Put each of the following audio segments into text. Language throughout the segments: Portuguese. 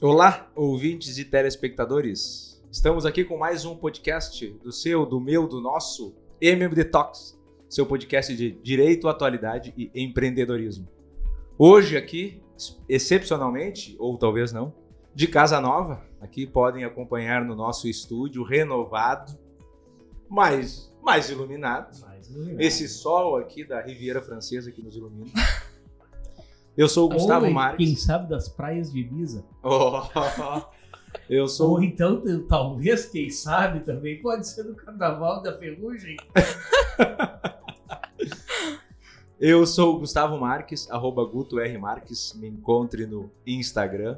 Olá, ouvintes e telespectadores. Estamos aqui com mais um podcast do seu, do meu, do nosso MMD Talks, seu podcast de direito, atualidade e empreendedorismo. Hoje aqui, excepcionalmente, ou talvez não, de casa nova, aqui podem acompanhar no nosso estúdio renovado, mais iluminado. Esse sol aqui da Riviera Francesa que nos ilumina. Eu sou o Gustavo Marques. Quem sabe das praias de Ibiza. Eu sou... Ou então, talvez, quem sabe também, pode ser do Carnaval da Ferrugem. Eu sou o Gustavo Marques, @GutoRMarques, me encontre no Instagram.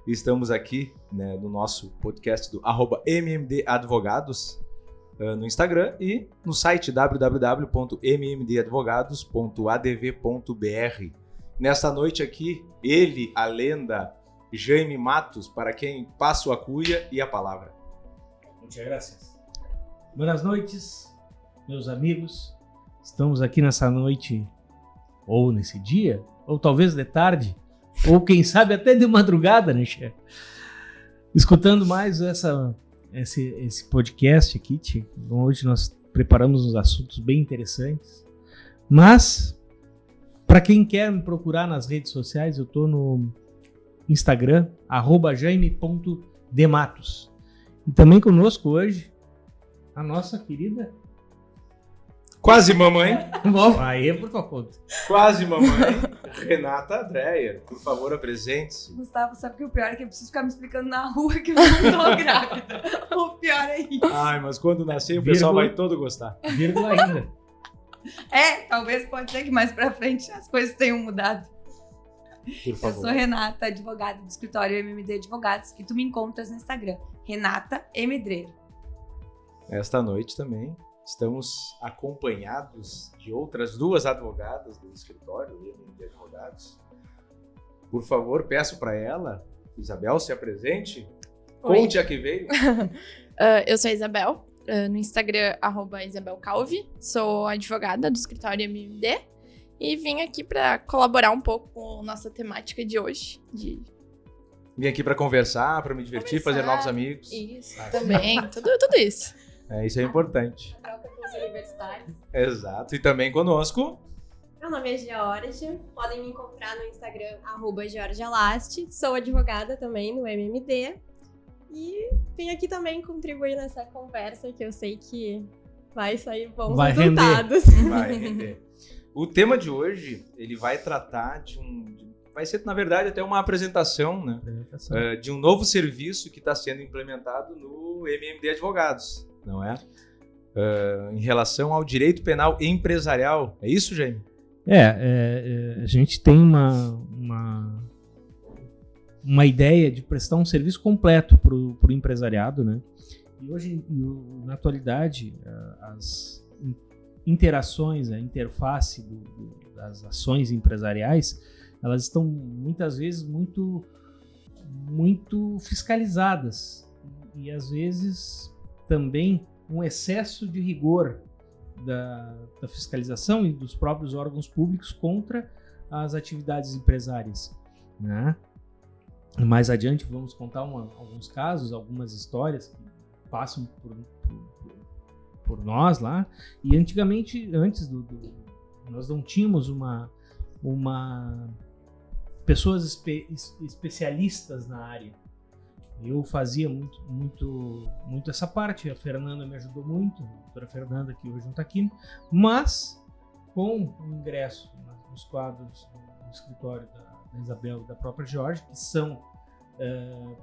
Estamos aqui, né, no nosso podcast do @MMDadvogados no Instagram e no site www.mmdadvogados.adv.br. Nesta noite aqui, ele, a lenda Jaime Matos, para quem passo a cuia e a palavra. Muitas graças. Boas noites, meus amigos. Estamos aqui nessa noite, ou nesse dia, ou talvez de tarde, ou quem sabe até de madrugada, né, chefe? Escutando mais esse podcast aqui, tia. Hoje nós preparamos uns assuntos bem interessantes, mas... Para quem quer me procurar nas redes sociais, eu estou no Instagram, @jaime.dematos. E também conosco hoje, a nossa querida... Quase mamãe. Aí, por favor. Quase mamãe, Renata Dreyer. Por favor, apresente-se. Gustavo, sabe que o pior é que eu preciso ficar me explicando na rua que eu não tô grávida. O pior é isso. Ai, mas quando nascer o pessoal vai todo gostar. Vírgula ainda. Talvez pode ser que mais pra frente as coisas tenham mudado. Por favor. Eu sou Renata, advogada do escritório MMD Advogados, e tu me encontras no Instagram, Renata Dreyer. Esta noite também estamos acompanhados de outras duas advogadas do escritório MMD Advogados. Por favor, peço para ela, Isabel, se apresente. Oi. Conte a que veio. Eu sou a Isabel. No Instagram, @IsabelCalvi, sou advogada do escritório MMD e vim aqui para colaborar um pouco com a nossa temática de hoje. Vim aqui para conversar, para me divertir, fazer novos amigos. Isso, também, tudo isso. Isso é importante. Troca com os universitários. Exato, e também conosco. Meu nome é Georgia, podem me encontrar no Instagram, @GeorgiaLast, sou advogada também no MMD. E vim aqui também contribuir nessa conversa que eu sei que vai sair bons resultados. Vai render. O tema de hoje, ele vai tratar vai ser, na verdade, até uma apresentação, né? De um novo serviço que está sendo implementado no MMD Advogados, não é? Em relação ao direito penal empresarial. É isso, Jaime? A gente tem uma ideia de prestar um serviço completo para o empresariado, né? E hoje, na atualidade, as interações, a interface das ações empresariais, elas estão muitas vezes muito fiscalizadas e às vezes também um excesso de rigor da fiscalização e dos próprios órgãos públicos contra as atividades empresárias, né? Mais adiante vamos contar alguns casos, algumas histórias que passam por nós lá. E antigamente, nós não tínhamos pessoas especialistas na área. Eu fazia muito essa parte, a Fernanda me ajudou muito, a doutora Fernanda, que hoje não está aqui, mas com o ingresso nos quadros do escritório da Isabel e da própria Jorge, que são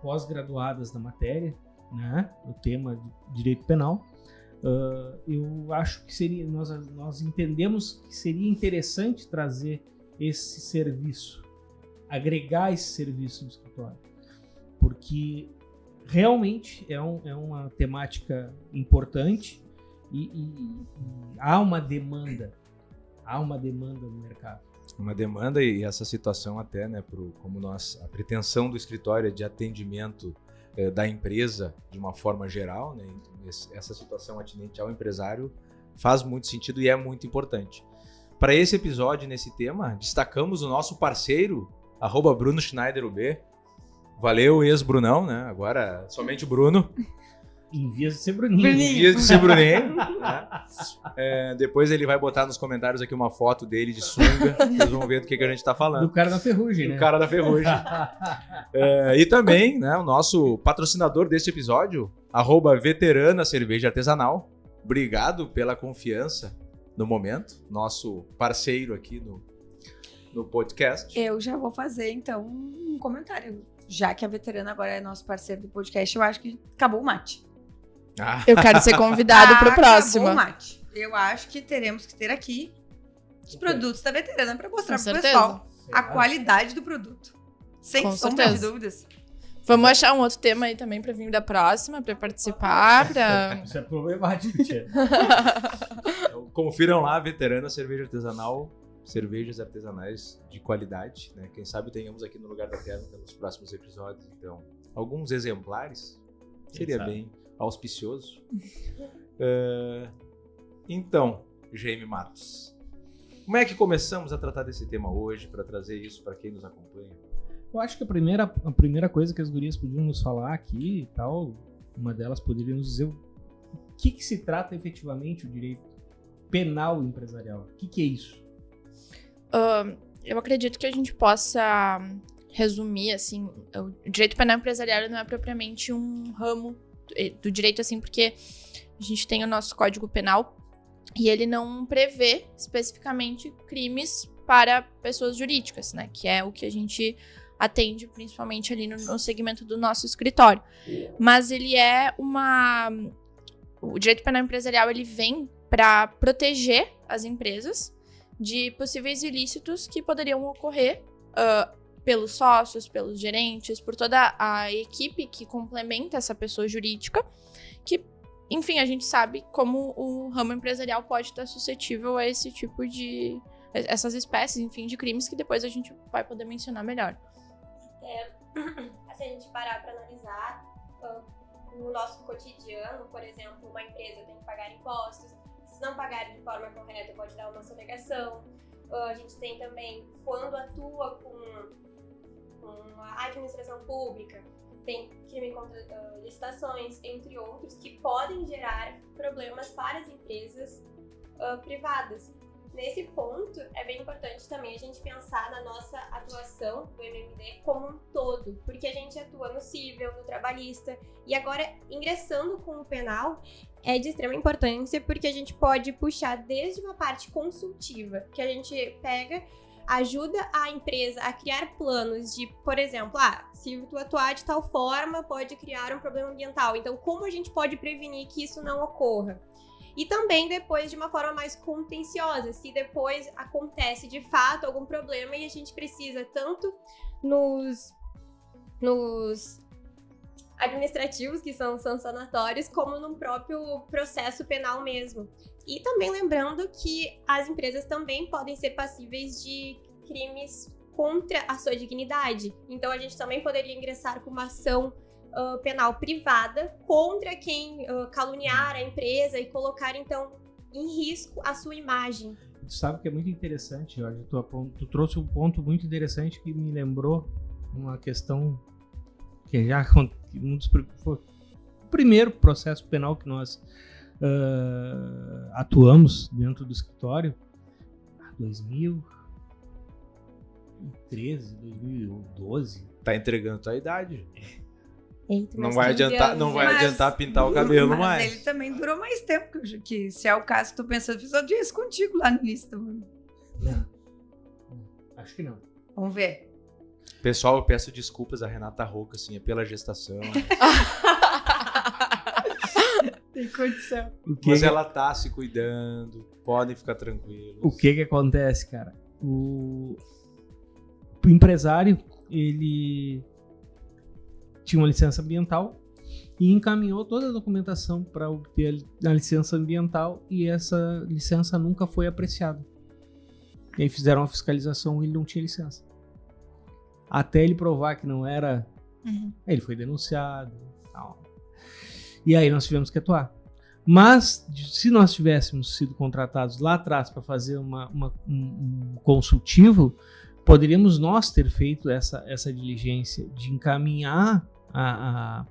pós-graduadas na matéria, né, no tema de direito penal, eu acho que nós entendemos que seria interessante trazer esse serviço, agregar esse serviço no escritório, porque realmente é uma temática importante e há uma demanda no mercado. Uma demanda e essa situação até, né, a pretensão do escritório é de atendimento da empresa de uma forma geral, né, essa situação atinente ao empresário faz muito sentido e é muito importante. Para esse episódio, nesse tema, destacamos o nosso parceiro, @BrunoSchneiderUB, Valeu, ex-Brunão, né? Agora somente o Bruno. Em vias de ser Bruninho. Em vias de ser Bruninho. Né? Depois ele vai botar nos comentários aqui uma foto dele de sunga. Vocês vão ver do que a gente tá falando. Do cara da ferrugem, né? Do cara da ferrugem. E também, né, o nosso patrocinador deste episódio, @Veterana Cerveja Artesanal. Obrigado pela confiança no momento. Nosso parceiro aqui no podcast. Eu já vou fazer, então, um comentário. Já que a Veterana agora é nosso parceiro do podcast, eu acho que acabou o mate. Eu quero ser convidado pro próximo. Acabou o mate. Eu acho que teremos que ter aqui os produtos da Veterana para mostrar Com pro certeza. pessoal a qualidade do produto. Sem Com sombra de certeza. dúvidas. Vamos achar um outro tema aí também pra vir da próxima, pra participar, pra... Isso é problemático, tia. Então, confiram lá, Veterana Cerveja Artesanal, cervejas artesanais de qualidade, né? Quem sabe tenhamos aqui no Lugar da Terra nos próximos episódios, então, alguns exemplares, seria bem auspicioso. Então, Jaime Matos, como é que começamos a tratar desse tema hoje, para trazer isso para quem nos acompanha? Eu acho que a primeira coisa que as gurias podiam nos falar aqui e tal, uma delas poderia nos dizer o que se trata efetivamente o direito penal empresarial. O que é isso? Eu acredito que a gente possa resumir, assim, o direito penal empresarial não é propriamente um ramo do direito, assim, porque a gente tem o nosso Código Penal e ele não prevê especificamente crimes para pessoas jurídicas, né, que é o que a gente atende principalmente ali no segmento do nosso escritório. Mas ele é o direito penal empresarial, ele vem para proteger as empresas de possíveis ilícitos que poderiam ocorrer pelos sócios, pelos gerentes, por toda a equipe que complementa essa pessoa jurídica, que, enfim, a gente sabe como o ramo empresarial pode estar suscetível a esse tipo de... essas espécies, enfim, de crimes que depois a gente vai poder mencionar melhor. Se a gente parar para analisar no nosso cotidiano, por exemplo, uma empresa tem que pagar impostos. Se não pagar de forma correta, pode dar uma sonegação. A gente tem também, quando atua com a administração pública, tem crime contra licitações, entre outros, que podem gerar problemas para as empresas privadas. Nesse ponto, é bem importante também a gente pensar na nossa atuação do MMD como um todo, porque a gente atua no civil, no trabalhista, e agora, ingressando com o penal, é de extrema importância, porque a gente pode puxar desde uma parte consultiva, que a gente pega, ajuda a empresa a criar planos de, por exemplo, se tu atuar de tal forma, pode criar um problema ambiental. Então, como a gente pode prevenir que isso não ocorra? E também depois de uma forma mais contenciosa, se depois acontece de fato algum problema e a gente precisa tanto nos administrativos, que são sancionatórios, como no próprio processo penal mesmo. E também lembrando que as empresas também podem ser passíveis de crimes contra a sua dignidade. Então a gente também poderia ingressar com uma ação penal privada contra quem caluniar a empresa e colocar, então, em risco a sua imagem. Tu sabe que é muito interessante, Jorge. Tu trouxe um ponto muito interessante que me lembrou uma questão que já foi o primeiro processo penal que nós atuamos dentro do escritório, 2013, 2012. Tá entregando tua idade. Eita, Não vai adiantar pintar o cabelo mas mais. ele também durou mais tempo, que se é o caso, tô pensando, fiz audiência contigo lá no início também. Não. Acho que não. Vamos ver. Pessoal, eu peço desculpas a Renata Rouca, assim, é pela gestação. Tem condição. Mas ela tá se cuidando, podem ficar tranquilos. O que acontece, cara? O empresário, ele tinha uma licença ambiental e encaminhou toda a documentação para obter a licença ambiental e essa licença nunca foi apreciada. E aí fizeram uma fiscalização e ele não tinha licença. Até ele provar que não era, ele foi denunciado e tal. E aí nós tivemos que atuar. Mas, se nós tivéssemos sido contratados lá atrás para fazer um consultivo, poderíamos nós ter feito essa diligência de encaminhar a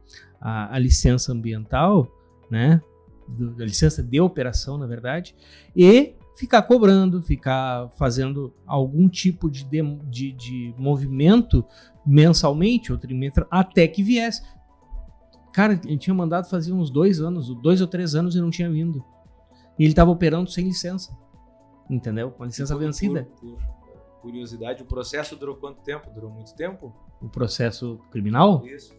licença ambiental, né? A licença de operação, na verdade, e ficar cobrando, ficar fazendo algum tipo de movimento mensalmente ou trimestral até que viesse. Cara, ele tinha mandado fazer uns 2 ou 3 anos e não tinha vindo. E ele estava operando sem licença. Entendeu? Com a licença vencida. Por curiosidade, o processo durou quanto tempo? Durou muito tempo? O processo criminal? Isso.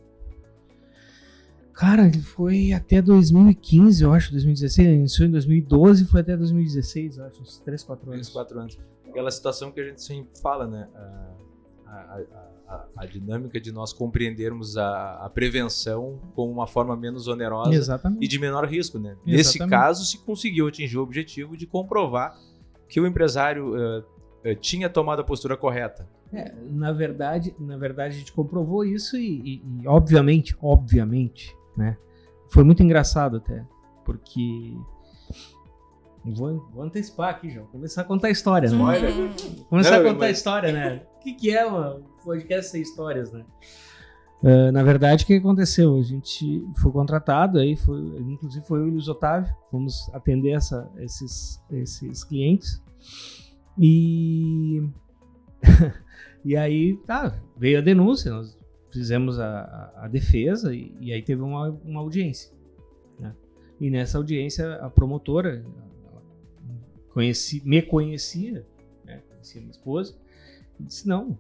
Cara, ele foi até 2015, eu acho, 2016. Ele iniciou em 2012 e foi até 2016, eu acho, uns 3, 4 anos. 4 anos. Aquela situação que a gente sempre fala, né? A dinâmica de nós compreendermos a prevenção como uma forma menos onerosa Exatamente. e de menor risco, né? Exatamente. Nesse caso, se conseguiu atingir o objetivo de comprovar que o empresário tinha tomado a postura correta. Na verdade, a gente comprovou isso e obviamente, né? Foi muito engraçado até, porque vou antecipar aqui, já. Vou começar a contar a história, né? Começar a contar a história, né? O que é um podcast sem histórias, né? Na verdade, o que aconteceu? A gente foi contratado, inclusive foi eu e o Luiz Otávio, fomos atender esses clientes. E aí, veio a denúncia, nós fizemos a defesa e aí teve uma audiência, né? E nessa audiência a promotora me conhecia, né? Conhecia minha esposa, e disse: não,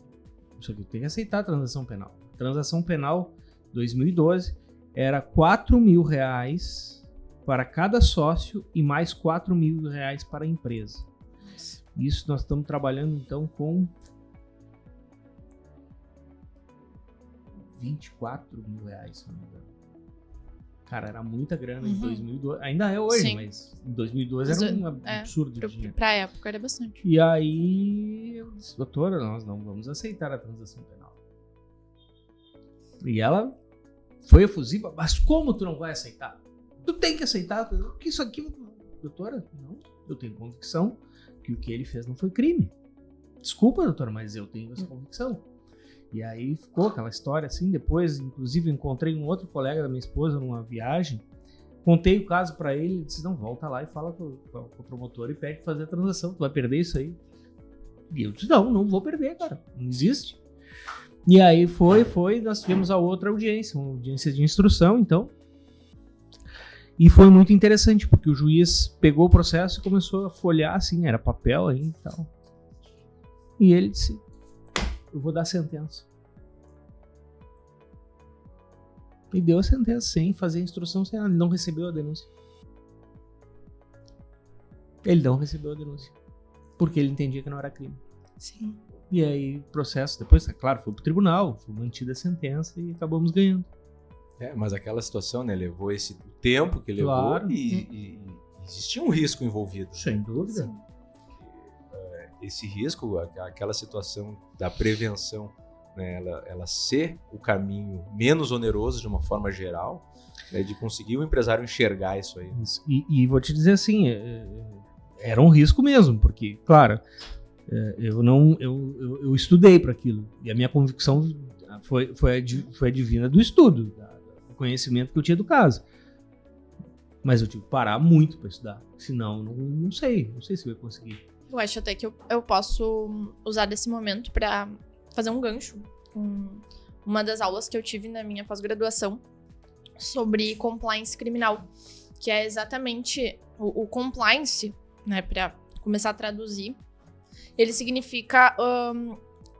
isso aqui tem que aceitar a transação penal. A transação penal 2012 era R$4.000 para cada sócio e mais R$4.000 para a empresa. Isso nós estamos trabalhando então com R$24.000, se não me engano. Cara, era muita grana em 2012. Ainda é hoje, Sim. mas em 2012 era um absurdo de dinheiro. Pra época era bastante. E aí eu disse: doutora, nós não vamos aceitar a transação penal. E ela foi efusiva: mas como tu não vai aceitar? Tu tem que aceitar, porque isso aqui... Doutora, não, eu tenho convicção que o que ele fez não foi crime. Desculpa, doutora, mas eu tenho essa convicção. E aí ficou aquela história assim. Depois, inclusive, encontrei um outro colega da minha esposa numa viagem, contei o caso pra ele, ele disse: não, volta lá e fala com o promotor e pede pra fazer a transação, tu vai perder isso aí. E eu disse: não vou perder, cara, não existe. E aí nós tivemos a outra audiência, uma audiência de instrução, então. E foi muito interessante, porque o juiz pegou o processo e começou a folhear, assim, era papel aí e tal. E ele disse: eu vou dar a sentença. E deu a sentença sem fazer a instrução, sem nada. Ele não recebeu a denúncia. Porque ele entendia que não era crime. Sim. E aí o processo, depois, claro, foi pro tribunal, foi mantida a sentença e acabamos ganhando. Mas aquela situação, né, levou esse tempo que levou, Claro. e existia um risco envolvido. Sem dúvida. Sim. Esse risco, aquela situação da prevenção, né, ela ser o caminho menos oneroso de uma forma geral, né, de conseguir o empresário enxergar isso aí. Isso. E vou te dizer assim, era um risco mesmo, porque, claro, eu estudei para aquilo, e a minha convicção foi advinda do estudo, do conhecimento que eu tinha do caso. Mas eu tive que parar muito para estudar, senão não sei se eu ia conseguir. Eu acho até que eu posso usar desse momento para fazer um gancho com uma das aulas que eu tive na minha pós-graduação sobre compliance criminal, que é exatamente o compliance, né, para começar a traduzir. Ele significa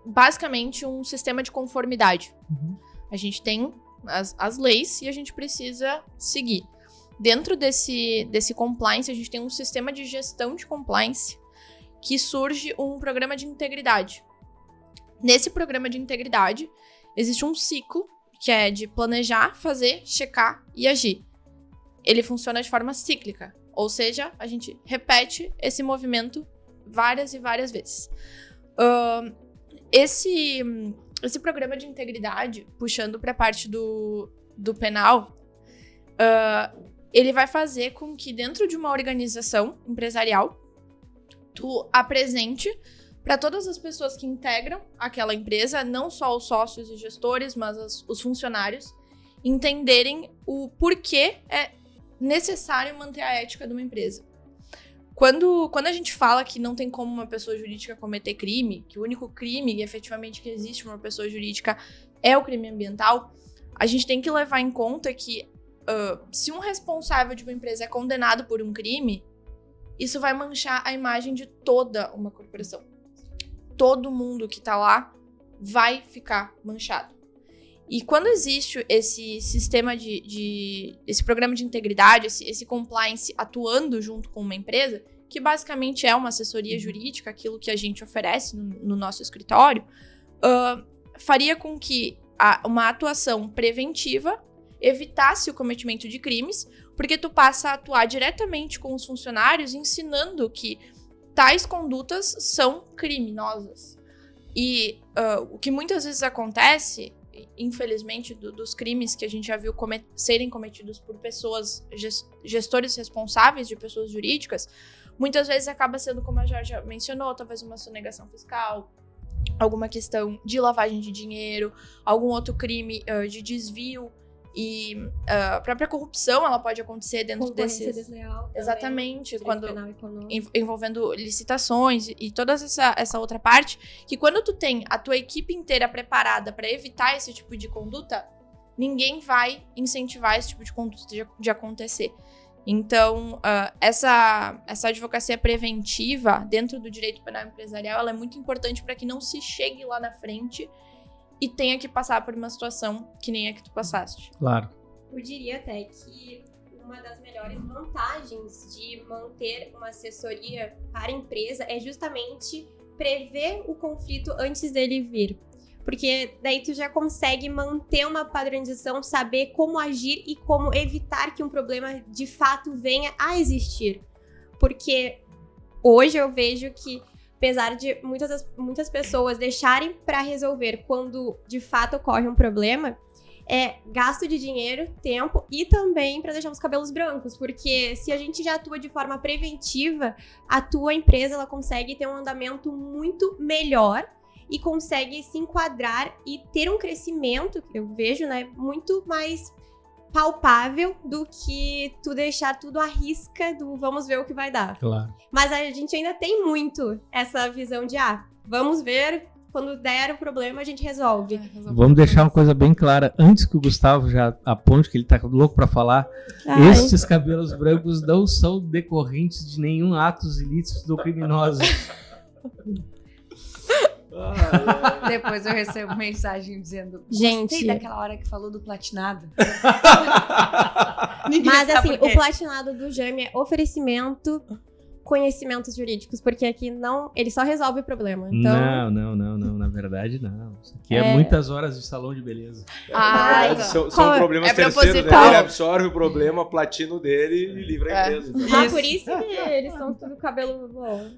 basicamente um sistema de conformidade. Uhum. A gente tem as leis e a gente precisa seguir. Dentro desse compliance, a gente tem um sistema de gestão de compliance que surge um programa de integridade. Nesse programa de integridade, existe um ciclo que é de planejar, fazer, checar e agir. Ele funciona de forma cíclica, ou seja, a gente repete esse movimento várias e várias vezes. Esse programa de integridade, puxando para a parte do penal, ele vai fazer com que dentro de uma organização empresarial tu apresente para todas as pessoas que integram aquela empresa, não só os sócios e gestores, mas os funcionários, entenderem o porquê é necessário manter a ética de uma empresa. Quando a gente fala que não tem como uma pessoa jurídica cometer crime, que o único crime efetivamente que existe uma pessoa jurídica é o crime ambiental, a gente tem que levar em conta que se um responsável de uma empresa é condenado por um crime, isso vai manchar a imagem de toda uma corporação. Todo mundo que tá lá vai ficar manchado. E quando existe esse sistema esse programa de integridade, esse compliance atuando junto com uma empresa, que basicamente é uma assessoria jurídica, aquilo que a gente oferece no nosso escritório, faria com que uma atuação preventiva evitasse o cometimento de crimes, porque tu passa a atuar diretamente com os funcionários, ensinando que tais condutas são criminosas. E o que muitas vezes acontece, infelizmente, dos crimes que a gente já viu serem cometidos por pessoas, gestores responsáveis de pessoas jurídicas, muitas vezes acaba sendo, como a Georgia mencionou, talvez uma sonegação fiscal, alguma questão de lavagem de dinheiro, algum outro crime de desvio, e a própria corrupção, ela pode acontecer dentro Concorrência desses... desleal também, Exatamente, direito penal econômico. envolvendo licitações e toda essa outra parte, que quando tu tem a tua equipe inteira preparada para evitar esse tipo de conduta, ninguém vai incentivar esse tipo de conduta de acontecer. Então, essa advocacia preventiva dentro do direito penal empresarial, ela é muito importante para que não se chegue lá na frente e tenha que passar por uma situação que nem a que tu passaste. Claro. Eu diria até que uma das melhores vantagens de manter uma assessoria para a empresa é justamente prever o conflito antes dele vir. Porque daí tu já consegue manter uma padronização, saber como agir e como evitar que um problema de fato venha a existir. Porque hoje eu vejo que, apesar de muitas pessoas deixarem para resolver quando de fato ocorre um problema, é gasto de dinheiro, tempo e também para deixar os cabelos brancos, porque se a gente já atua de forma preventiva, a tua empresa ela consegue ter um andamento muito melhor e consegue se enquadrar e ter um crescimento, que eu vejo, né, muito mais palpável do que tu deixar tudo à risca do vamos ver o que vai dar. Claro. Mas a gente ainda tem muito essa visão de vamos ver, quando der o problema a gente resolve. Vamos deixar uma coisa bem clara, antes que o Gustavo já aponte que ele tá louco para falar, estes cabelos brancos não são decorrentes de nenhum atos ilícitos ou criminosos. Depois eu recebo mensagem dizendo: Gente, gostei daquela hora que falou do platinado. Mas assim, o platinado do Jaime é oferecimento, conhecimentos jurídicos, porque aqui não, ele só resolve o problema. Então... Não, na verdade não. Isso aqui é muitas horas de salão de beleza. Na verdade, são problemas terceiros, né? Ele absorve o problema, platino dele e livra a empresa. Então. Por isso que eles são tudo cabelo bom.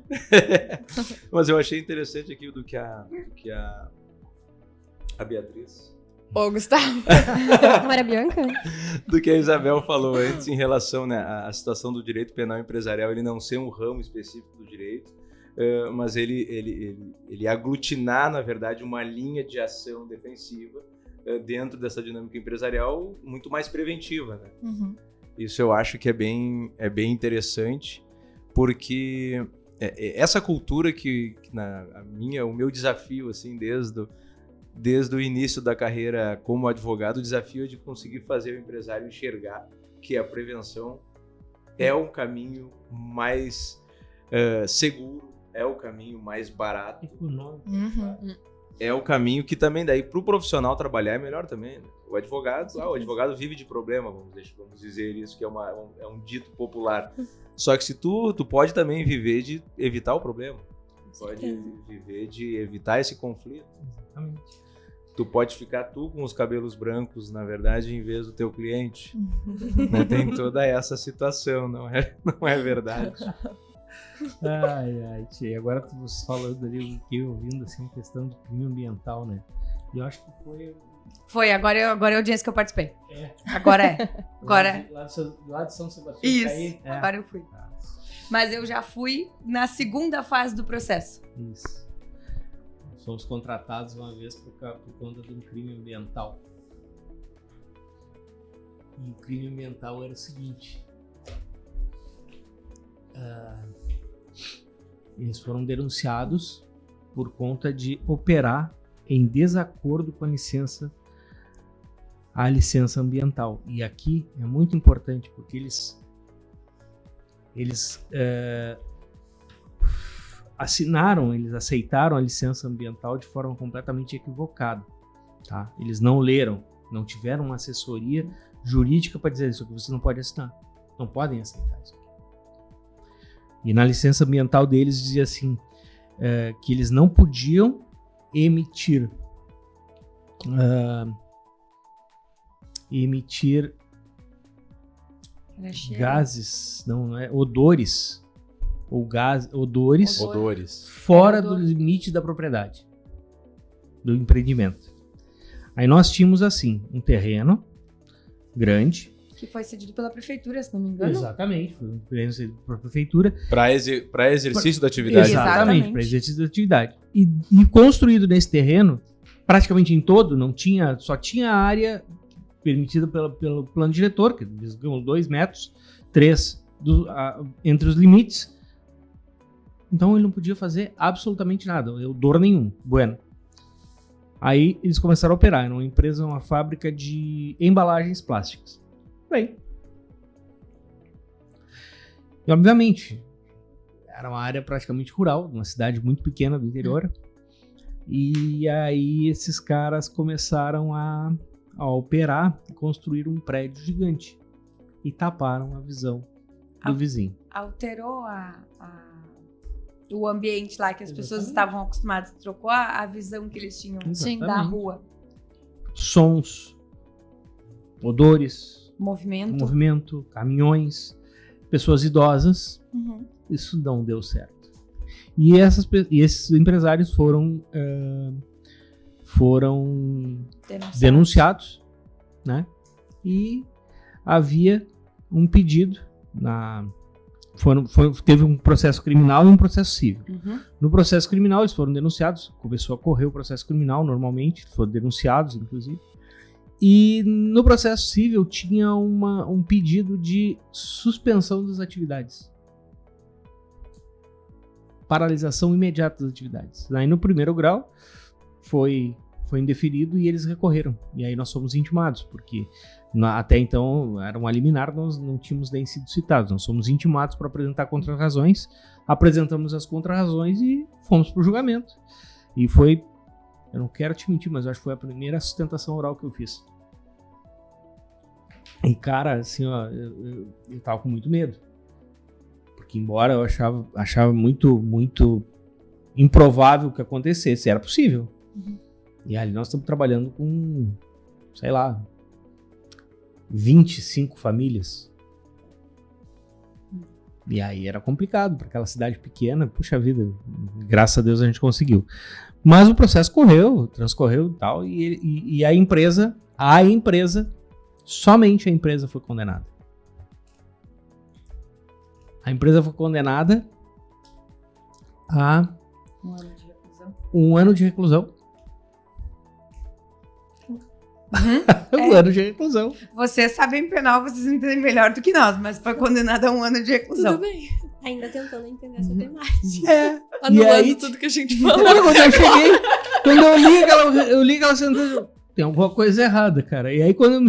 Mas eu achei interessante aqui do que a Beatriz... Ô, Gustavo. Não era Bianca? Do que a Isabel falou antes em relação, né, à situação do direito penal empresarial, ele não ser um ramo específico do direito, mas ele aglutinar, na verdade, uma linha de ação defensiva dentro dessa dinâmica empresarial muito mais preventiva, né? Uhum. Isso eu acho que é bem interessante, porque essa cultura o meu desafio, assim, desde o início da carreira como advogado, o desafio é de conseguir fazer o empresário enxergar que a prevenção é um caminho mais seguro, é o caminho mais barato, é o caminho que também daí para o profissional trabalhar é melhor também, né? O advogado vive de problema, vamos dizer isso, que é um dito popular. Só que se tu pode também viver de evitar o problema, pode viver de evitar esse conflito. Exatamente. Tu pode ficar com os cabelos brancos, na verdade, em vez do teu cliente. Né? Tem toda essa situação, não é verdade? Ai, tia. Agora tu falando ali, eu fiquei ouvindo assim, questão de crime ambiental, né? E eu acho que Foi, agora é a audiência que eu participei. Agora é. Lá de São Sebastião. Isso, agora eu fui. Mas eu já fui na segunda fase do processo. Isso. fomos contratados uma vez por conta de um crime ambiental. E o crime ambiental era o seguinte. Eles foram denunciados por conta de operar em desacordo com a licença ambiental. E aqui é muito importante porque eles aceitaram a licença ambiental de forma completamente equivocada, tá? Eles não leram, não tiveram uma assessoria jurídica para dizer isso aqui você não pode assinar, não podem aceitar isso aqui. E na licença ambiental deles dizia assim, que eles não podiam emitir gases, odores ou odores fora do limite da propriedade, do empreendimento. Aí nós tínhamos assim, um terreno grande. Que foi cedido pela prefeitura, se não me engano. Exatamente, foi um terreno cedido pela prefeitura. Para exercício da atividade. Exatamente, para exercício da atividade. E construído nesse terreno, praticamente em todo, só tinha a área permitida pelo plano diretor, que eles ganham 2 metros, 3 entre os limites. Então ele não podia fazer absolutamente nada, odor nenhum. Bueno. Aí eles começaram a operar, era uma fábrica de embalagens plásticas. Bem. E obviamente, era uma área praticamente rural, uma cidade muito pequena do interior. E aí esses caras começaram a operar e construir um prédio gigante. E taparam a visão do vizinho. Alterou o ambiente lá que as pessoas estavam acostumadas. Trocou a visão que eles tinham da rua. Sons, odores, movimento, caminhões, pessoas idosas. Isso não deu certo. E esses empresários foram denunciados, né? E havia um pedido teve um processo criminal e um processo civil. No processo criminal eles foram denunciados, começou a correr o processo criminal normalmente, foram denunciados inclusive. E no processo civil tinha um pedido de suspensão das atividades. Paralisação imediata das atividades. Aí no primeiro grau foi indeferido e eles recorreram. E aí nós fomos intimados, porque até então era uma liminar, nós não tínhamos nem sido citados. Nós fomos intimados para apresentar contra-razões, apresentamos as contra-razões e fomos para o julgamento. E foi, eu não quero te mentir, mas eu acho que foi a primeira sustentação oral que eu fiz. E cara, assim, ó, eu tava com muito medo. Porque embora eu achava muito, muito improvável que acontecesse, era possível. E ali nós estamos trabalhando com, sei lá, 25 famílias. E aí era complicado, para aquela cidade pequena, puxa vida, graças a Deus a gente conseguiu. Mas o processo transcorreu e tal, e a empresa, somente a empresa foi condenada. A empresa foi condenada a 1 ano de reclusão. 1 ano de reclusão. 1 ano de reclusão. Vocês sabem penal, vocês entendem melhor do que nós, mas foi condenada a 1 ano de reclusão. Tudo bem. Ainda tentando entender essa temática. Anulando aí, tudo que a gente falou. Quando eu cheguei, quando eu li aquela sentença, tem alguma coisa errada, cara. E aí quando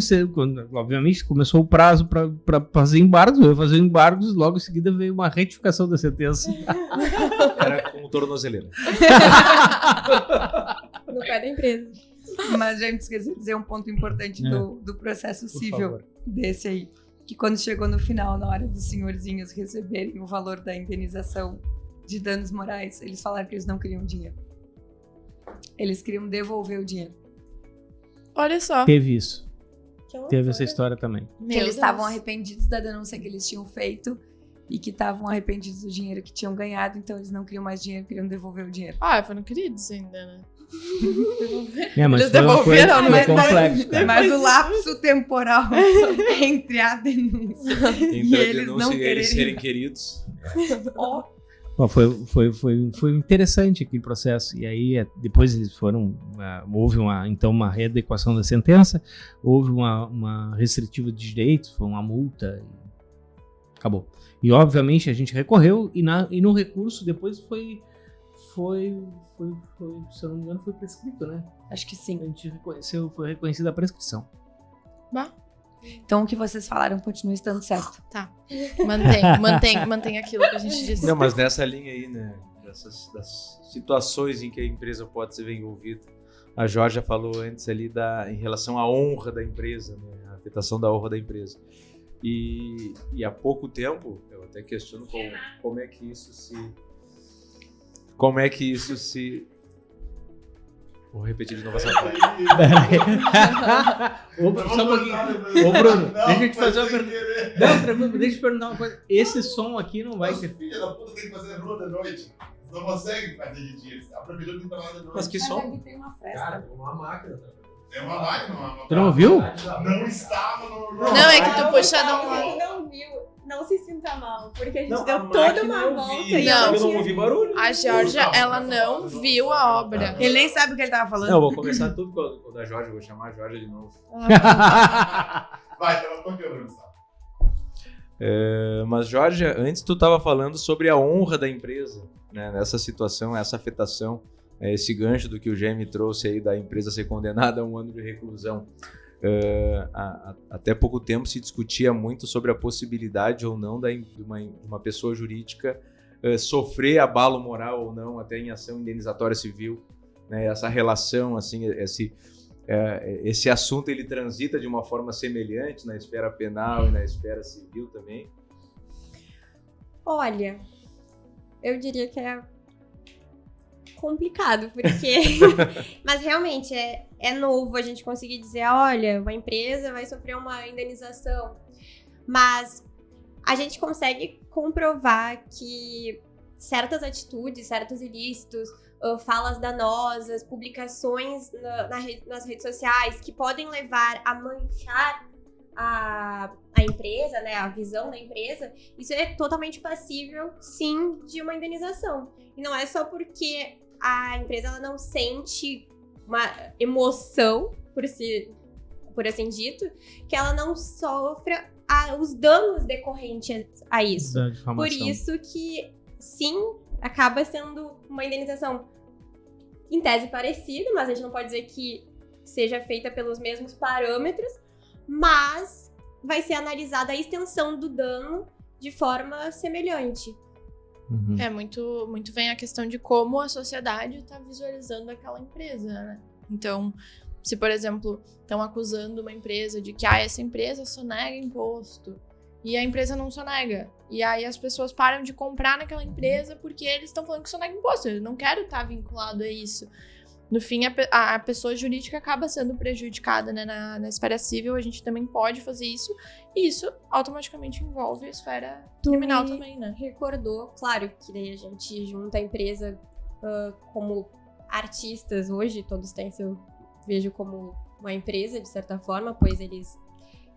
obviamente começou o prazo pra fazer embargos, eu ia fazer embargos, logo em seguida veio uma retificação da sentença. Era com tornozeleira. No pé da empresa. Mas a gente esqueceu de dizer um ponto importante do processo civil desse aí. Que quando chegou no final, na hora dos senhorzinhos receberem o valor da indenização de danos morais, eles falaram que eles não queriam dinheiro. Eles queriam devolver o dinheiro. Olha só. Teve isso. Teve essa história também. Que eles estavam arrependidos da denúncia que eles tinham feito e que estavam arrependidos do dinheiro que tinham ganhado, então eles não queriam mais dinheiro, queriam devolver o dinheiro. Foram queridos ainda, né? Mas eles foi uma coisa devolveram, foi complexo, cara. Mas o lapso temporal entre a denúncia Entre e a eles denúncia não e eles quererem. serem queridos. Bom, foi interessante aquele processo. E aí, depois eles foram... houve uma readequação da sentença, houve uma restritiva de direitos, foi uma multa, e acabou. E, obviamente, a gente recorreu, e no recurso, depois foi, se eu não me engano, foi prescrito, né? Acho que sim. A gente reconheceu, foi reconhecida a prescrição. Bah. Então o que vocês falaram continua estando certo. Tá. Mantém aquilo que a gente disse. Não, mas nessa linha aí, né? Das situações em que a empresa pode ser envolvida. A Jorge falou antes ali em relação à honra da empresa, né? A afetação da honra da empresa. E há pouco tempo, eu até questiono como é que isso se... Vou repetir de novo essa frase. Só um pouquinho. Ô, Bruno, deixa eu te fazer uma pergunta. Não, tranquilo, deixa eu te perguntar uma coisa. Esse som aqui não vai ter... Filha da puta tem que fazer rua da noite. Não consegue fazer de dia. A prefeitura tem que trabalhar da noite. Mas que som? Tem uma festa. Cara, uma máquina. É uma máquina, Tu não ouviu? Não estava no... Não, é que tu puxa de um lado. Não viu, não se sinta mal, porque a gente Não, deu a toda máquina uma eu volta vi, e Não, ela eu não tinha... ouvi barulho. A Georgia, ela não viu a obra. Ele nem sabe o que ele tava falando. Não, eu vou começar tudo com o da Jorge, vou chamar a Jorge de novo. Vai, então tô quebrando, sabe? Mas, Jorge, antes tu estava falando sobre a honra da empresa, né? Nessa situação, essa afetação, esse gancho do que o GM trouxe aí da empresa ser condenada a 1 ano de reclusão. Até pouco tempo se discutia muito sobre a possibilidade ou não de uma pessoa jurídica sofrer abalo moral ou não, até em ação indenizatória civil, né? Essa relação, assim, esse assunto ele transita de uma forma semelhante na esfera penal e na esfera civil também? Olha, eu diria que é complicado, porque... Mas realmente é novo a gente conseguir dizer, olha, uma empresa vai sofrer uma indenização. Mas a gente consegue comprovar que certas atitudes, certos ilícitos, falas danosas, publicações nas redes sociais que podem levar a manchar a empresa, né, a visão da empresa, isso é totalmente passível, sim, de uma indenização. E não é só porque a empresa ela não sente uma emoção, por assim dito, que ela não sofra os danos decorrentes a isso. Por isso que, sim, acaba sendo uma indenização em tese parecida, mas a gente não pode dizer que seja feita pelos mesmos parâmetros, mas vai ser analisada a extensão do dano de forma semelhante. Uhum. Muito vem a questão de como a sociedade está visualizando aquela empresa, né? Então, se, por exemplo, estão acusando uma empresa de que essa empresa sonega imposto, e a empresa não sonega, e aí as pessoas param de comprar naquela empresa porque eles estão falando que sonega imposto, eu não quero estar vinculado a isso. No fim, a pessoa jurídica acaba sendo prejudicada, né? Na esfera civil, a gente também pode fazer isso. E isso automaticamente envolve a esfera criminal também, né? Recordou, claro, que daí a gente junta a empresa como artistas hoje, todos têm vejo como uma empresa, de certa forma, pois eles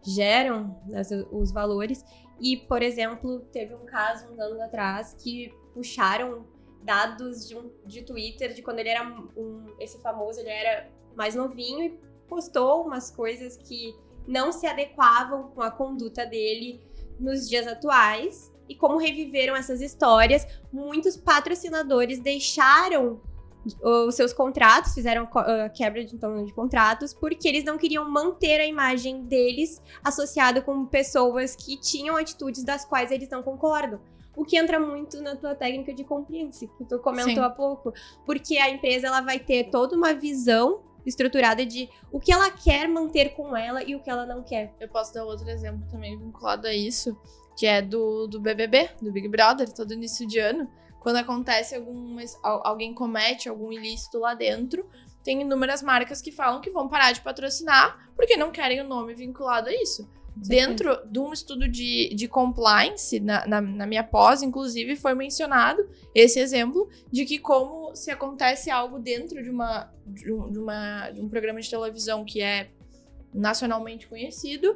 geram, né, os valores. E, por exemplo, teve um caso, uns anos atrás, que puxaram dados de Twitter, de quando ele era esse famoso, ele era mais novinho e postou umas coisas que não se adequavam com a conduta dele nos dias atuais. E como reviveram essas histórias, muitos patrocinadores deixaram os seus contratos, fizeram quebra de contratos, porque eles não queriam manter a imagem deles associada com pessoas que tinham atitudes das quais eles não concordam. O que entra muito na tua técnica de compliance, que tu comentou Sim. há pouco. Porque a empresa ela vai ter toda uma visão estruturada de o que ela quer manter com ela e o que ela não quer. Eu posso dar outro exemplo também vinculado a isso, que é do BBB, do Big Brother, todo início de ano. Quando acontece alguém comete algum ilícito lá dentro, tem inúmeras marcas que falam que vão parar de patrocinar porque não querem o nome vinculado a isso. Dentro de um estudo de compliance, na minha pós, inclusive, foi mencionado esse exemplo de que como se acontece algo dentro de um programa de televisão que é nacionalmente conhecido,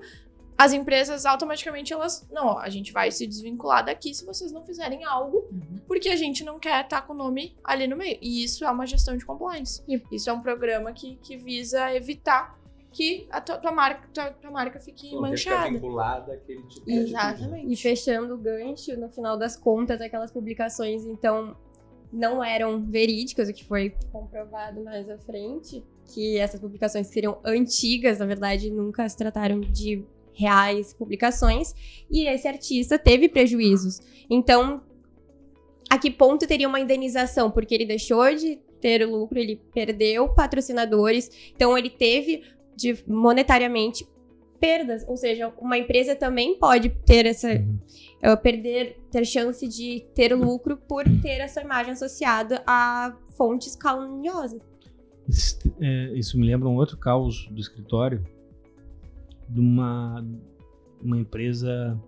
as empresas automaticamente elas, não, ó, a gente vai se desvincular daqui se vocês não fizerem algo, porque a gente não quer estar com o nome ali no meio. E isso é uma gestão de compliance. Isso é um programa que visa evitar que a tua marca fique manchada. Fica vinculada àquele tipo de Exatamente. E fechando o gancho, no final das contas, aquelas publicações, então, não eram verídicas, o que foi comprovado mais à frente, que essas publicações que seriam antigas, na verdade, nunca se trataram de reais publicações, e esse artista teve prejuízos. Então, a que ponto teria uma indenização? Porque ele deixou de ter lucro, ele perdeu patrocinadores, então ele teve monetariamente perdas, ou seja, uma empresa também pode ter ter chance de ter lucro por ter a sua imagem associada a fontes caluniosas. Isso me lembra um outro caos do escritório de uma empresa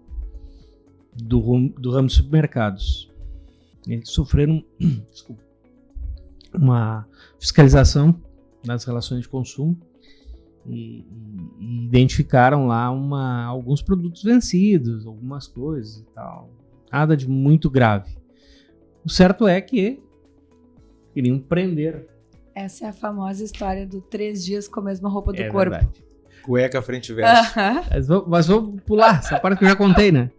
do ramo de supermercados. Eles sofreram uma fiscalização nas relações de consumo e identificaram lá alguns produtos vencidos, algumas coisas e tal. Nada de muito grave. O certo é que queriam prender. Essa é a famosa história do 3 dias com a mesma roupa do corpo. Verdade. Cueca frente e verso. Mas vou pular essa parte que eu já contei, né?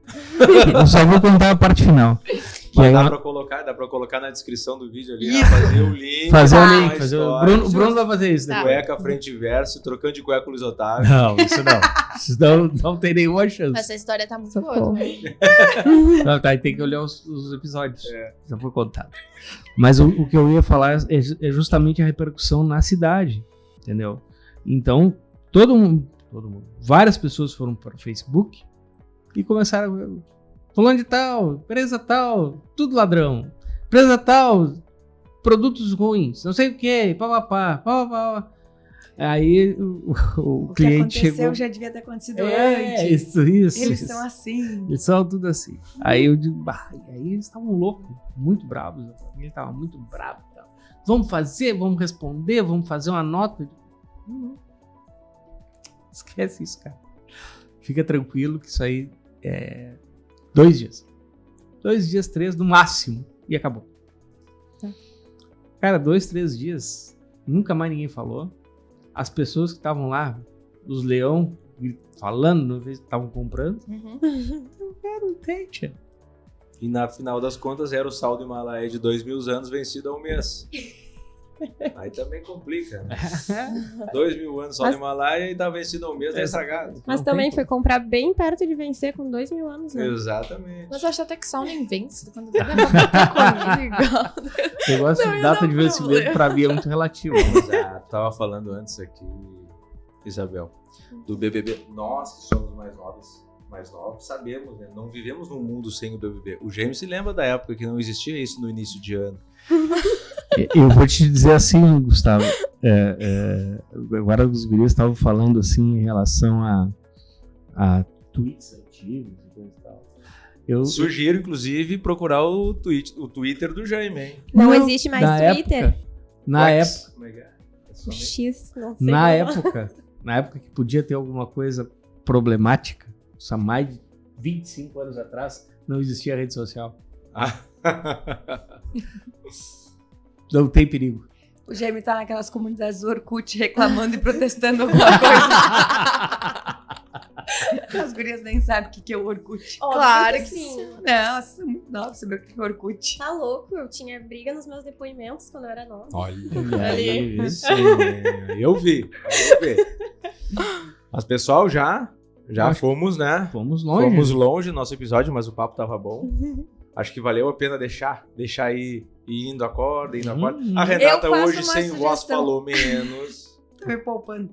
Eu só vou contar a parte final. Mas dá pra colocar na descrição do vídeo ali, fazer o link. O Bruno vai fazer isso depois. Cueca frente e verso, trocando de cueca com o Luiz Otávio. Não, isso não. Isso não tem nenhuma chance. Essa história tá muito boa. Não, tá, tem que olhar os episódios. Já foi contado. Mas o que eu ia falar é justamente a repercussão na cidade, entendeu? Então, todo mundo, várias pessoas foram para o Facebook e começaram, fulano de tal, empresa tal, tudo ladrão, empresa tal, produtos ruins, não sei o que, pá. Aí o cliente chegou... Já devia ter acontecido antes. Isso. Eles são assim. Eles são tudo assim. Aí eu digo, e aí eles estavam loucos, muito bravos, a família estava muito brava. Vamos responder, vamos fazer uma nota. Esquece isso, cara. Fica tranquilo que isso aí é 2 dias. 2 dias, 3 no máximo. E acabou. Cara, 2, 3 dias. Nunca mais ninguém falou. As pessoas que estavam lá, os leão, falando, estavam comprando. Não tem, tia. E na final das contas era o saldo Himalaia de 2.000 anos vencido há um mês. Aí também complica, né? 2.000 anos só no Himalaia e tá vencido ao mês, é estragado. Mas também foi comprar bem perto de vencer com 2.000 anos, né? Exatamente. Mas eu acho até que sal nem vence. Quando dá pra comigo. O negócio de data de vencimento pra mim é muito relativo. Exato. Tava falando antes aqui, Isabel, do BBB. Nós que somos mais novos, sabemos, né? Não vivemos num mundo sem o BBB. O James se lembra da época que não existia isso no início de ano. Eu vou te dizer assim, Gustavo, agora os guris estavam falando assim em relação a tweets antigos e coisa e tal. Sugiro, inclusive, procurar o Twitter do Jaime, hein? Não existe mais Twitter? Na época. Como é que é? X, não sei. Na época que podia ter alguma coisa problemática, há mais de 25 anos atrás, não existia rede social. Não tem perigo. O Jaime tá naquelas comunidades do Orkut reclamando e protestando alguma coisa. As gurias nem sabem o que é o Orkut. Claro que sim. Nossa, muito nova saber o que é o Orkut. Tá louco? Eu tinha briga nos meus depoimentos quando eu era nova. Olha Ali. isso. Eu vi. Mas pessoal, já fomos, né? Fomos longe. Fomos longe no nosso episódio, mas o papo tava bom. Acho que valeu a pena deixar aí indo a corda. A Renata hoje sem voz falou menos. Tô me poupando.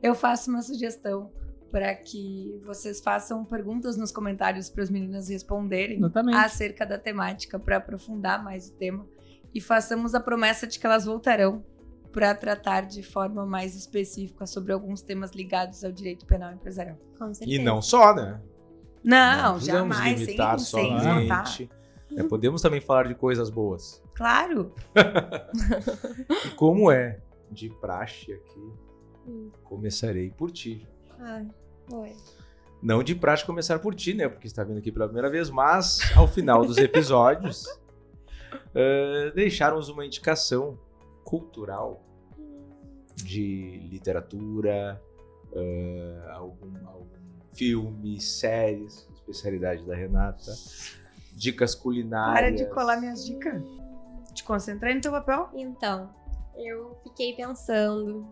Eu faço uma sugestão para que vocês façam perguntas nos comentários para as meninas responderem acerca da temática, para aprofundar mais o tema. E façamos a promessa de que elas voltarão para tratar de forma mais específica sobre alguns temas ligados ao direito penal empresarial. Com certeza. E não só, né? Não, podemos jamais, limitar sem somente. Podemos também falar de coisas boas. Claro. E como é de praxe aqui, começarei por ti. Oi. Não de prática começar por ti, né? Porque você está vindo aqui pela primeira vez, mas ao final dos episódios, deixarmos uma indicação cultural de literatura, algum filme, séries, especialidade da Renata, dicas culinárias. Para de colar minhas dicas. Te concentrar no teu papel. Então, eu fiquei pensando.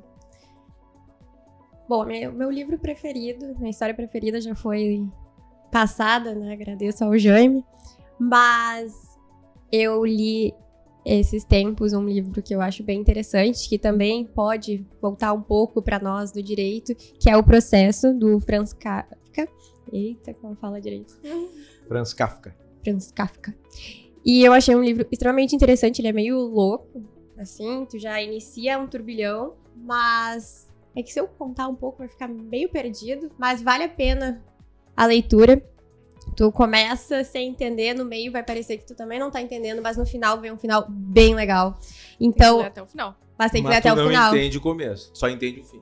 Bom, meu livro preferido, minha história preferida já foi passada, né? Agradeço ao Jaime. Mas eu li esses tempos um livro que eu acho bem interessante, que também pode voltar um pouco para nós do direito, que é O Processo, do Franz Kafka. Eita, como fala direito? Franz Kafka. Franz Kafka. E eu achei um livro extremamente interessante, ele é meio louco, assim, tu já inicia um turbilhão, mas é que se eu contar um pouco vai ficar meio perdido, mas vale a pena a leitura. Tu começa sem entender, no meio vai parecer que tu também não tá entendendo, mas no final vem um final bem legal. Então, Tem que ler até o final. mas tem que Mas ler até o tu final. não entende o começo, só entende o fim.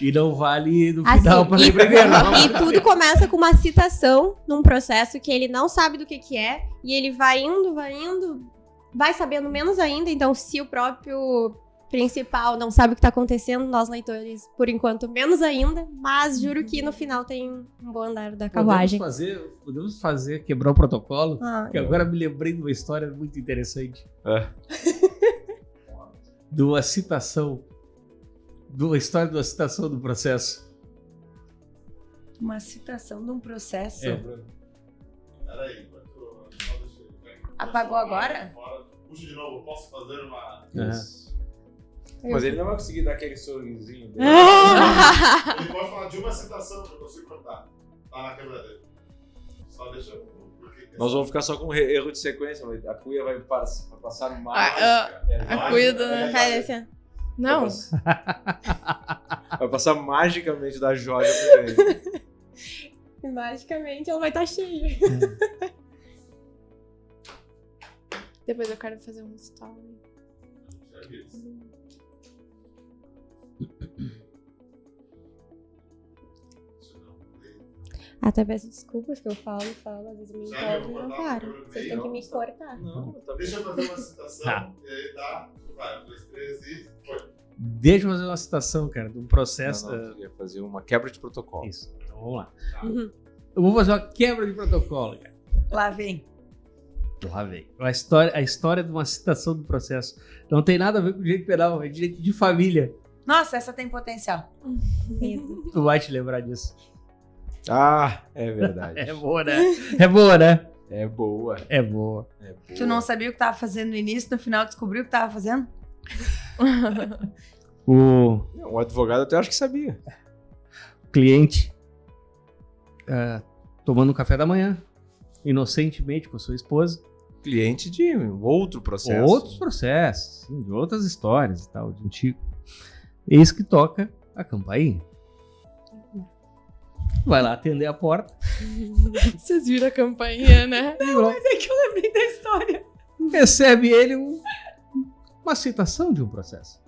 E não vale no Assim, final para ler primeiro. E tudo começa com uma citação num processo que ele não sabe do que é, e ele vai indo, vai sabendo menos ainda. Então, se o próprio principal não sabe o que tá acontecendo, nós leitores, por enquanto, menos ainda, mas juro que no final tem um bom andar da carruagem. Podemos fazer, quebrar o protocolo? Ah, Que agora me lembrei de uma história muito interessante. De uma citação. De uma história de uma citação do processo. Uma citação de um processo. Peraí, Apagou agora? Puxa de novo, posso fazer uma. Mas ele não vai conseguir dar aquele sorrisinho dele. Ele pode falar de uma citação que eu consigo cortar. Tá na câmera dele. Só deixa eu. Nós vamos ficar só com erro de sequência. A cuia vai passar mais. A cuia do... Cara, assim, Não. Vai passar magicamente da joia pra ele. magicamente ela vai estar cheia. Depois eu quero fazer um story. Até peço desculpas que eu falo, às vezes me empolgo e não paro. Vocês têm que me cortar. Não, tá bem. Deixa eu fazer uma citação. E aí tá. Vai, 1, 2, 3 e foi. Deixa eu fazer uma citação, cara, de um processo. Não, eu ia fazer uma quebra de protocolo. Isso, então vamos lá. Uhum. Eu vou fazer uma quebra de protocolo, cara. Lá vem. Lá vem. A história de uma citação do processo. Não tem nada a ver com direito penal, é direito de família. Nossa, essa tem potencial. Medo. Tu vai te lembrar disso. Ah, é verdade. É boa, né? É boa, né? É boa. É boa. É boa. Tu não sabia o que tava fazendo no início, no final descobriu o que tava fazendo? O advogado até acho que sabia. cliente tomando um café da manhã, inocentemente com a sua esposa. Cliente de outro processo. Outros processos, sim, de outras histórias e tal, de antigo. Eis que toca a campainha. Vai lá atender a porta. Vocês viram a campainha, né? Mas é que eu lembrei da história. Recebe ele uma citação de um processo.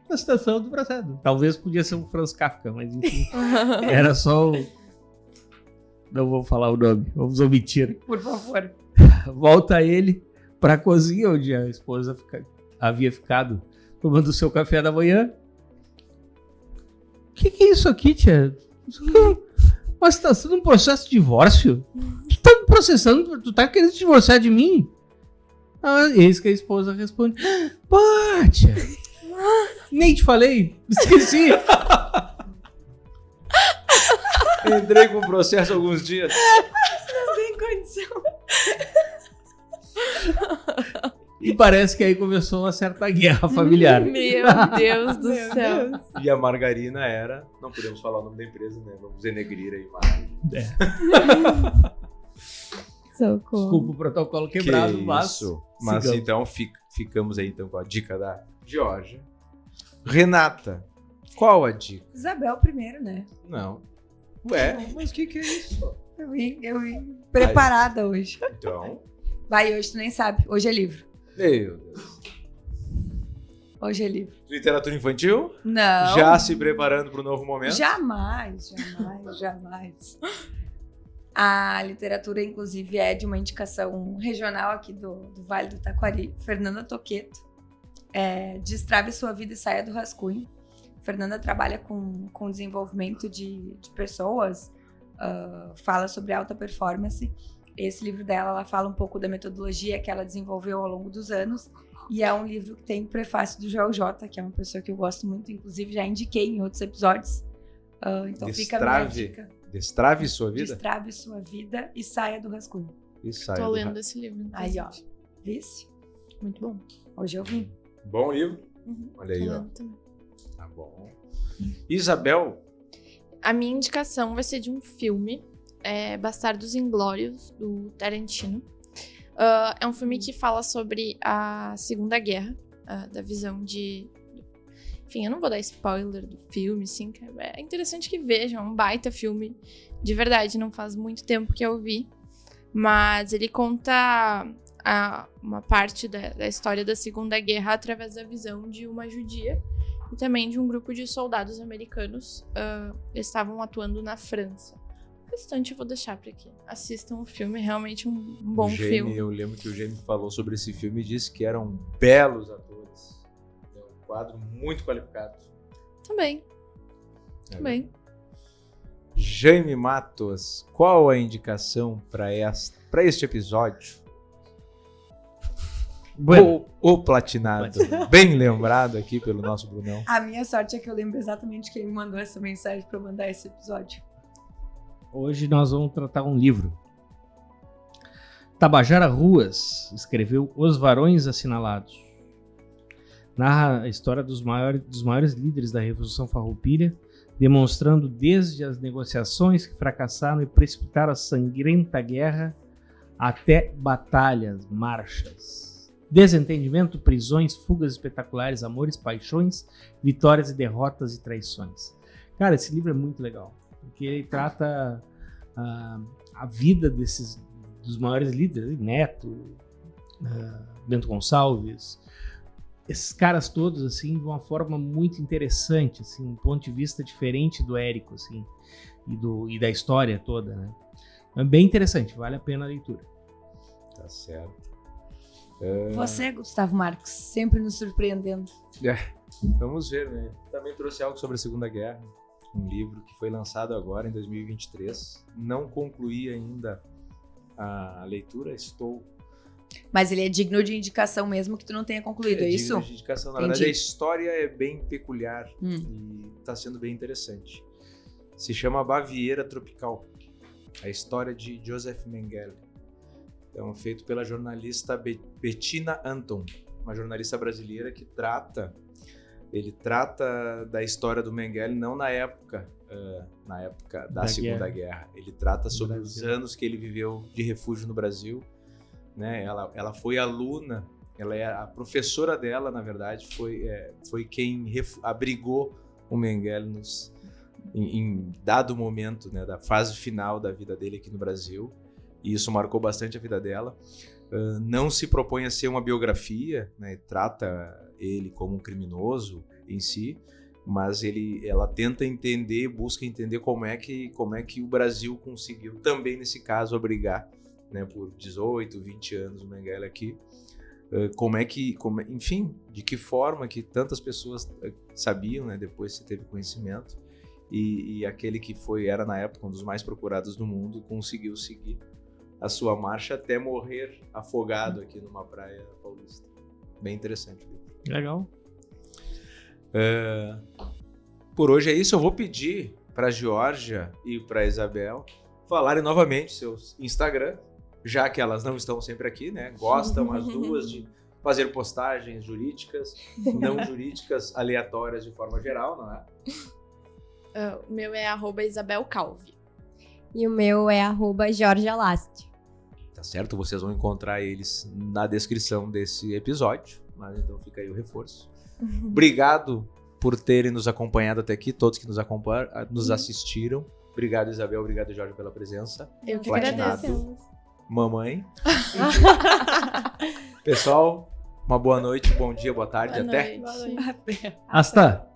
Uma citação do processo. Talvez podia ser um Franz Kafka, mas enfim. Era só o... Não vou falar o nome, vamos omitir. Por favor. Volta ele pra cozinha, onde a esposa havia ficado tomando o seu café da manhã. O que é isso aqui, tia? Mas tá sendo um processo de divórcio? Tu tá me processando, tu tá querendo se divorciar de mim? Eis que a esposa responde: pô, tia, nem te falei, esqueci. Entrei com o processo há alguns dias. Não tem condição. E parece que aí começou uma certa guerra familiar. Meu Deus do céu. E a margarina era... Não podemos falar o nome da empresa, né? Vamos denegrir a imagem. Socorro. Desculpa o protocolo quebrado, Que mas... isso. Mas sigamos. então ficamos aí então com a dica da Georgia. Renata, qual a dica? Isabel primeiro, né? Não. Ué, mas o que é isso? Eu vim preparada hoje. Então... Vai, hoje tu nem sabe. Hoje é livro. Meu Deus. Hoje é livro. Literatura infantil? Não. Já se preparando para o novo momento? Jamais. A literatura, inclusive, é de uma indicação regional aqui do Vale do Taquari. Fernanda Toqueto. Destrave sua vida e saia do rascunho. Fernanda trabalha com desenvolvimento de pessoas, fala sobre alta performance. Esse livro dela, ela fala um pouco da metodologia que ela desenvolveu ao longo dos anos. E é um livro que tem prefácio do Joel J, que é uma pessoa que eu gosto muito, inclusive já indiquei em outros episódios. Então fica a minha dica. Destrave sua vida? Destrave sua vida e saia do rascunho. Tô lendo esse livro. Aí, ó. Vice? Muito bom. Hoje eu vim. Bom livro. Olha aí, ó. Tá bom. Isabel? A minha indicação vai ser de um filme, Bastardos Inglórios, do Tarantino. É um filme que fala sobre a Segunda Guerra, da visão de... Enfim, eu não vou dar spoiler do filme, assim, é interessante que vejam, é um baita filme, de verdade, não faz muito tempo que eu vi, mas ele conta uma parte da história da Segunda Guerra através da visão de uma judia e também de um grupo de soldados americanos que estavam atuando na França. O restante eu vou deixar pra aqui. Assistam o filme, é realmente um bom filme. Eu lembro que o Jamie falou sobre esse filme e disse que eram belos atores. É um quadro muito qualificado. Também. Jaime Matos, qual a indicação para este episódio? Bueno. O platinado. Bem lembrado aqui pelo nosso Brunão. A minha sorte é que eu lembro exatamente quem me mandou essa mensagem para eu mandar esse episódio. Hoje nós vamos tratar um livro. Tabajara Ruas escreveu Os Varões Assinalados. Narra a história dos maiores líderes da Revolução Farroupilha, demonstrando desde as negociações que fracassaram e precipitaram a sangrenta guerra até batalhas, marchas, desentendimento, prisões, fugas espetaculares, amores, paixões, vitórias e derrotas e traições. Cara, esse livro é muito legal. Porque ele trata a vida dos maiores líderes, Neto, Bento Gonçalves, esses caras todos, assim, de uma forma muito interessante, assim, um ponto de vista diferente do Érico, assim, e da história toda, né? É bem interessante, vale a pena a leitura. Tá certo. Você, Gustavo Marques, sempre nos surpreendendo. Vamos ver, né? Também trouxe algo sobre a Segunda Guerra. Um livro que foi lançado agora em 2023. Não concluí ainda a leitura, Mas ele é digno de indicação mesmo que tu não tenha concluído, é isso? Digno de indicação. Na Entendi. verdade, a história é bem peculiar e está sendo bem interessante. Se chama Baviera Tropical. A história de Joseph Mengele. Então, feito pela jornalista Bettina Anton, uma jornalista brasileira que ele trata da história do Mengele não na época da Segunda Guerra. Ele trata sobre os anos que ele viveu de refúgio no Brasil, né? Ela foi aluna, a professora dela, na verdade, foi quem abrigou o Mengele em dado momento, né, da fase final da vida dele aqui no Brasil. E isso marcou bastante a vida dela. Não se propõe a ser uma biografia, né? Trata ele como um criminoso em si, mas ela tenta entender, busca entender como é que o Brasil conseguiu também, nesse caso, abrigar, né, por 18, 20 anos o Mengele aqui. Enfim, de que forma que tantas pessoas sabiam, né, depois se teve conhecimento, e aquele que era na época um dos mais procurados do mundo conseguiu seguir a sua marcha até morrer afogado aqui numa praia paulista. Bem interessante. Legal. Por hoje é isso. Eu vou pedir para a Georgia e para a Isabel falarem novamente seus Instagram, já que elas não estão sempre aqui, né? Gostam as duas de fazer postagens jurídicas, não jurídicas, aleatórias de forma geral, não é? O meu é @IsabelCalvi. E o meu é @JorgeAlast. Tá certo? Vocês vão encontrar eles na descrição desse episódio, mas então fica aí o reforço. Obrigado por terem nos acompanhado até aqui, todos que nos assistiram. Obrigado, Isabel. Obrigado, Jorge, pela presença. Eu que Platinado. agradeço. Mamãe. Pessoal, Uma boa noite, bom dia, boa tarde, Boa até. noite. Até. Hasta!